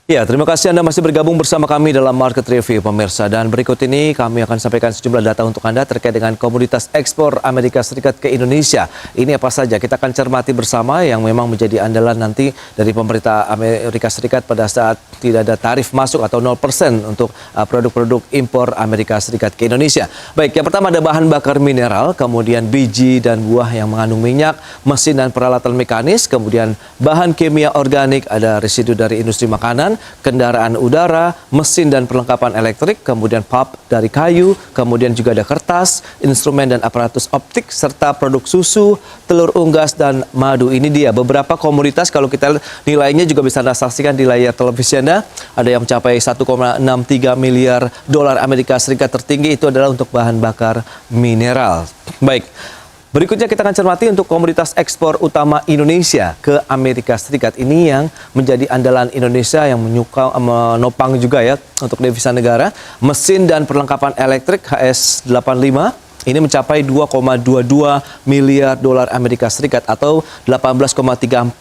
Ya, terima kasih Anda masih bergabung bersama kami dalam Market Review, pemirsa. Dan berikut ini kami akan sampaikan sejumlah data untuk Anda terkait dengan komoditas ekspor Amerika Serikat ke Indonesia. Ini apa saja? Kita akan cermati bersama yang memang menjadi andalan nanti dari pemerintah Amerika Serikat pada saat tidak ada tarif masuk atau 0% untuk produk-produk impor Amerika Serikat ke Indonesia. Baik, yang pertama ada bahan bakar mineral, kemudian biji dan buah yang mengandung minyak, mesin dan peralatan mekanis, kemudian bahan kimia organik, ada residu dari industri makanan, kendaraan udara, mesin dan perlengkapan elektrik, kemudian pulp dari kayu, kemudian juga ada kertas, instrumen dan aparatus optik, serta produk susu, telur unggas, dan madu. Ini dia beberapa komoditas, kalau kita nilainya juga bisa Anda saksikan di layar televisi Anda. Ada yang mencapai 1,63 miliar dolar Amerika Serikat, tertinggi itu adalah untuk bahan bakar mineral. Baik. Berikutnya kita akan cermati untuk komoditas ekspor utama Indonesia ke Amerika Serikat. Ini yang menjadi andalan Indonesia yang menopang juga ya untuk devisa negara. Mesin dan perlengkapan elektrik HS85 ini mencapai 2,22 miliar dolar Amerika Serikat atau 18,34%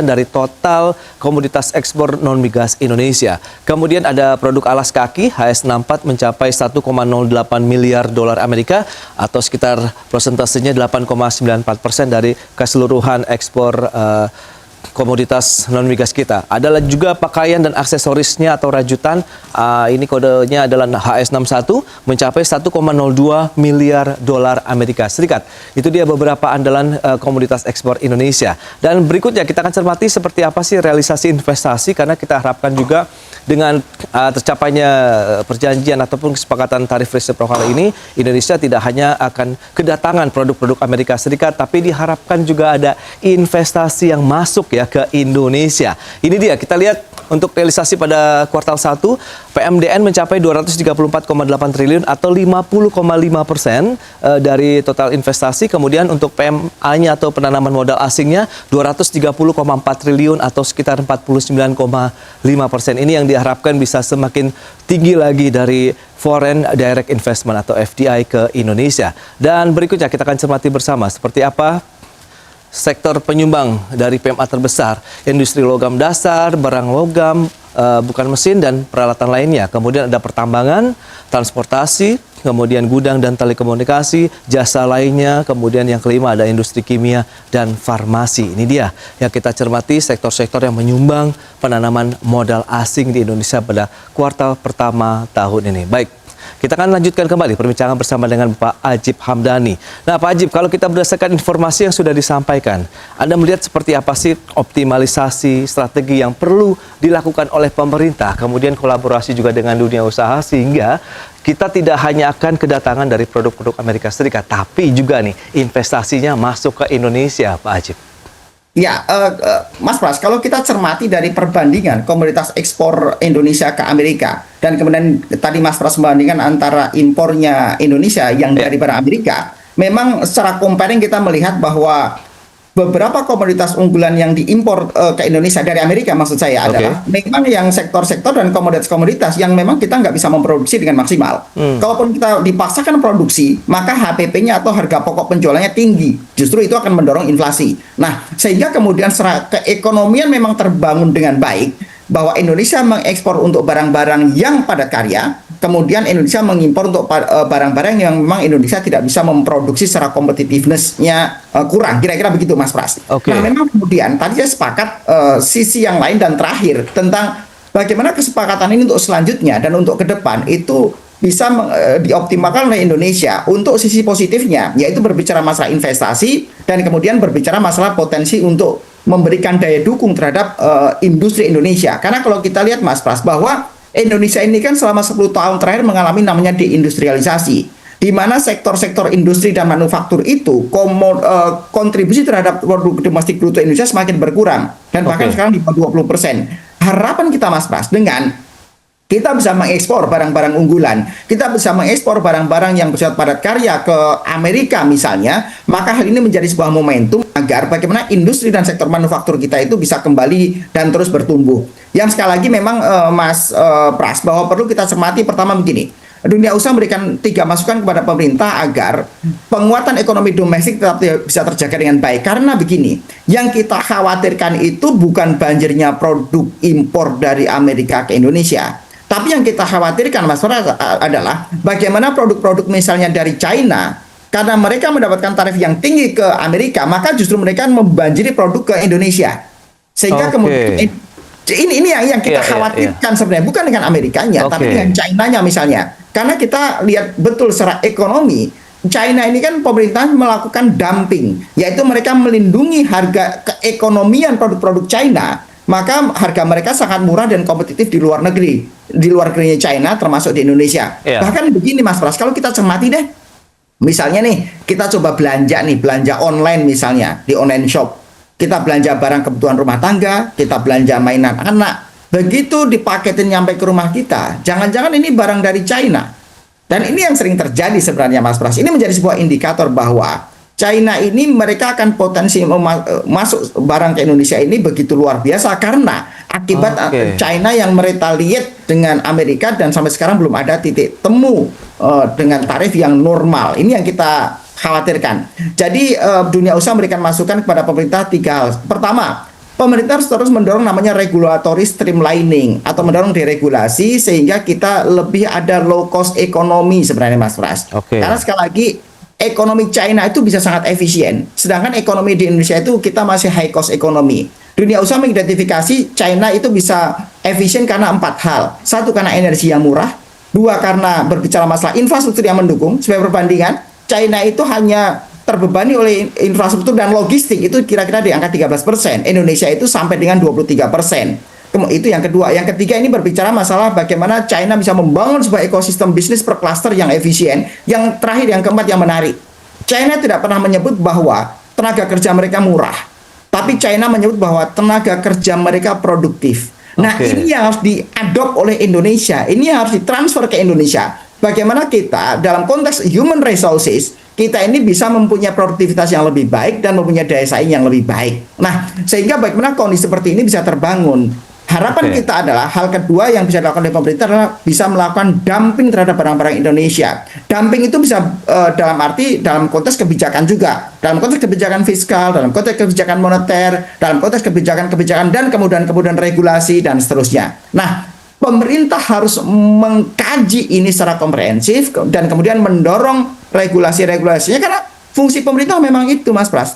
dari total komoditas ekspor non-migas Indonesia. Kemudian ada produk alas kaki HS64 mencapai 1,08 miliar dolar Amerika atau sekitar persentasenya 8,94% dari keseluruhan ekspor komoditas non-migas kita. Adalah juga pakaian dan aksesorisnya atau rajutan, ini kodenya adalah HS61, mencapai 1,02 miliar dolar Amerika Serikat. Itu dia beberapa andalan komoditas ekspor Indonesia. Dan berikutnya kita akan cermati seperti apa sih realisasi investasi, karena kita harapkan juga dengan tercapainya perjanjian ataupun kesepakatan tarif resiprokal ini, Indonesia tidak hanya akan kedatangan produk-produk Amerika Serikat, tapi diharapkan juga ada investasi yang masuk ya ke Indonesia. Ini dia, kita lihat untuk realisasi pada kuartal 1, PMDN mencapai 234,8 triliun atau 50,5% dari total investasi. Kemudian untuk PMA-nya atau penanaman modal asingnya 230,4 triliun atau sekitar 49,5%. Ini yang diharapkan bisa semakin tinggi lagi dari Foreign Direct Investment atau FDI ke Indonesia. Dan berikutnya kita akan cermati bersama seperti apa sektor penyumbang dari PMA terbesar, industri logam dasar, barang logam, bukan mesin, dan peralatan lainnya. Kemudian ada pertambangan, transportasi, kemudian gudang dan telekomunikasi, jasa lainnya, kemudian yang kelima ada industri kimia dan farmasi. Ini dia yang kita cermati sektor-sektor yang menyumbang penanaman modal asing di Indonesia pada kuartal pertama tahun ini. Baik. Kita akan lanjutkan kembali perbincangan bersama dengan Pak Ajib Hamdani. Nah, Pak Ajib, kalau kita berdasarkan informasi yang sudah disampaikan, Anda melihat seperti apa sih optimalisasi strategi yang perlu dilakukan oleh pemerintah, kemudian kolaborasi juga dengan dunia usaha, sehingga kita tidak hanya akan kedatangan dari produk-produk Amerika Serikat, tapi juga nih investasinya masuk ke Indonesia, Pak Ajib. Ya, Mas Pras, kalau kita cermati dari perbandingan komoditas ekspor Indonesia ke Amerika, dan kemudian tadi Mas Pras membandingkan antara impornya Indonesia yang dari barang Amerika, memang secara comparing kita melihat bahwa beberapa komoditas unggulan yang diimpor ke Indonesia dari Amerika, maksud saya adalah memang yang sektor-sektor dan komoditas-komoditas yang memang kita nggak bisa memproduksi dengan maksimal. Kalaupun kita dipaksakan produksi, maka HPP-nya atau harga pokok penjualannya tinggi. Justru itu akan mendorong inflasi. Nah, sehingga kemudian secara keekonomian memang terbangun dengan baik, bahwa Indonesia mengekspor untuk barang-barang yang padat karya, kemudian Indonesia mengimpor untuk barang-barang yang memang Indonesia tidak bisa memproduksi secara competitiveness-nya kurang. Kira-kira begitu, Mas Pras. Nah, memang kemudian tadi saya sepakat sisi yang lain dan terakhir tentang bagaimana kesepakatan ini untuk selanjutnya dan untuk ke depan itu bisa dioptimalkan oleh Indonesia untuk sisi positifnya, yaitu berbicara masalah investasi dan kemudian berbicara masalah potensi untuk memberikan daya dukung terhadap industri Indonesia. Karena kalau kita lihat, Mas Pras, bahwa Indonesia ini kan selama 10 tahun terakhir mengalami namanya deindustrialisasi, di mana sektor-sektor industri dan manufaktur itu kontribusi terhadap produk domestik bruto Indonesia semakin berkurang dan bahkan sekarang di bawah 20%. Harapan kita, Mas Pras, dengan kita bisa mengekspor barang-barang unggulan, kita bisa mengekspor barang-barang yang bersifat padat karya ke Amerika misalnya, maka hal ini menjadi sebuah momentum agar bagaimana industri dan sektor manufaktur kita itu bisa kembali dan terus bertumbuh. Yang sekali lagi memang Mas Pras, bahwa perlu kita cermati pertama begini, dunia usaha memberikan 3 masukan kepada pemerintah agar penguatan ekonomi domestik tetap bisa terjaga dengan baik. Karena begini, yang kita khawatirkan itu bukan banjirnya produk impor dari Amerika ke Indonesia. Tapi yang kita khawatirkan, Mas Pras, adalah bagaimana produk-produk misalnya dari China, karena mereka mendapatkan tarif yang tinggi ke Amerika, maka justru mereka membanjiri produk ke Indonesia. Sehingga kemudian ini yang kita khawatirkan sebenarnya, bukan dengan Amerikanya, tapi dengan China-nya misalnya. Karena kita lihat betul secara ekonomi, China ini kan pemerintah melakukan dumping, yaitu mereka melindungi harga keekonomian produk-produk China, maka harga mereka sangat murah dan kompetitif di luar negeri, di luar negerinya China, termasuk di Indonesia. Bahkan begini Mas Pras, kalau kita cermati deh, misalnya nih, kita coba belanja online misalnya, di online shop. Kita belanja barang kebutuhan rumah tangga, kita belanja mainan anak. Begitu dipaketin nyampe ke rumah kita, jangan-jangan ini barang dari China. Dan ini yang sering terjadi sebenarnya Mas Pras. Ini menjadi sebuah indikator bahwa China ini mereka akan potensi masuk barang ke Indonesia ini begitu luar biasa karena akibat China yang meretaliate dengan Amerika dan sampai sekarang belum ada titik temu dengan tarif yang normal. Ini yang kita khawatirkan. Jadi dunia usaha memberikan masukan kepada pemerintah 3 hal. Pertama, pemerintah harus terus mendorong namanya regulatory streamlining atau mendorong deregulasi sehingga kita lebih ada low cost ekonomi sebenarnya Mas Pras. Karena sekali lagi ekonomi China itu bisa sangat efisien, sedangkan ekonomi di Indonesia itu kita masih high cost ekonomi. Dunia usaha mengidentifikasi China itu bisa efisien karena 4 hal. 1, karena energi yang murah. 2, karena berbicara masalah infrastruktur yang mendukung. Sebagai perbandingan, China itu hanya terbebani oleh infrastruktur dan logistik itu kira-kira di angka 13%. Indonesia itu sampai dengan 23%. Itu yang kedua. Yang ketiga ini berbicara masalah bagaimana China bisa membangun sebuah ekosistem bisnis per cluster yang efisien. Yang terakhir, yang keempat yang menarik, China tidak pernah menyebut bahwa tenaga kerja mereka murah, tapi China menyebut bahwa tenaga kerja mereka produktif. Nah, ini yang harus diadop oleh Indonesia. Ini yang harus ditransfer ke Indonesia. Bagaimana kita dalam konteks human resources kita ini bisa mempunyai produktivitas yang lebih baik dan mempunyai daya saing yang lebih baik. Nah, sehingga bagaimana kondisi seperti ini bisa terbangun. Harapan kita adalah hal kedua yang bisa dilakukan oleh pemerintah adalah bisa melakukan dumping terhadap barang-barang Indonesia. Dumping itu bisa dalam arti dalam konteks kebijakan juga, dalam konteks kebijakan fiskal, dalam konteks kebijakan moneter, dalam konteks kebijakan-kebijakan dan kemudian regulasi dan seterusnya. Nah, pemerintah harus mengkaji ini secara komprehensif dan kemudian mendorong regulasi-regulasinya karena fungsi pemerintah memang itu Mas Pras.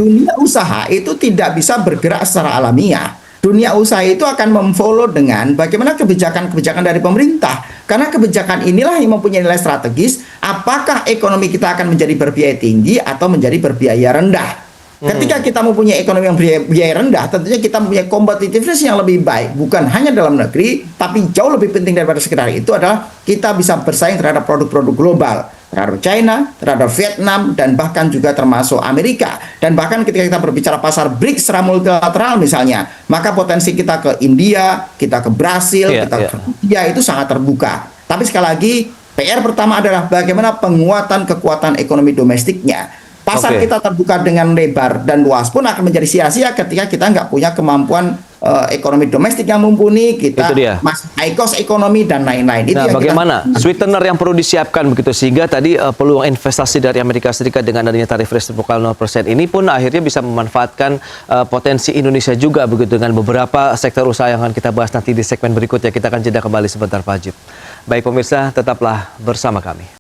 Dunia usaha itu tidak bisa bergerak secara alamiah. Dunia usaha itu akan memfollow dengan bagaimana kebijakan-kebijakan dari pemerintah. Karena kebijakan inilah yang mempunyai nilai strategis, apakah ekonomi kita akan menjadi berbiaya tinggi atau menjadi berbiaya rendah. Ketika kita mempunyai ekonomi yang berbiaya rendah, tentunya kita mempunyai competitiveness yang lebih baik. Bukan hanya dalam negeri, tapi jauh lebih penting daripada sekedar itu adalah kita bisa bersaing terhadap produk-produk global. Terhadap China, terhadap Vietnam, dan bahkan juga termasuk Amerika. Dan bahkan ketika kita berbicara pasar BRICS secara multilateral misalnya, maka potensi kita ke India, kita ke Brasil, kita ke India itu sangat terbuka. Tapi sekali lagi, PR pertama adalah bagaimana penguatan kekuatan ekonomi domestiknya. Pasar kita terbuka dengan lebar dan luas pun akan menjadi sia-sia ketika kita nggak punya kemampuan ekonomi domestik yang mumpuni, kita masih high cost ekonomi dan lain-lain. Nah, bagaimana sweetener yang perlu disiapkan begitu sehingga tadi peluang investasi dari Amerika Serikat dengan adanya tarif resiprokal 0% ini pun akhirnya bisa memanfaatkan potensi Indonesia juga begitu dengan beberapa sektor usaha yang akan kita bahas nanti di segmen berikutnya. Kita akan jeda kembali sebentar Pak Hajib. Baik pemirsa, tetaplah bersama kami.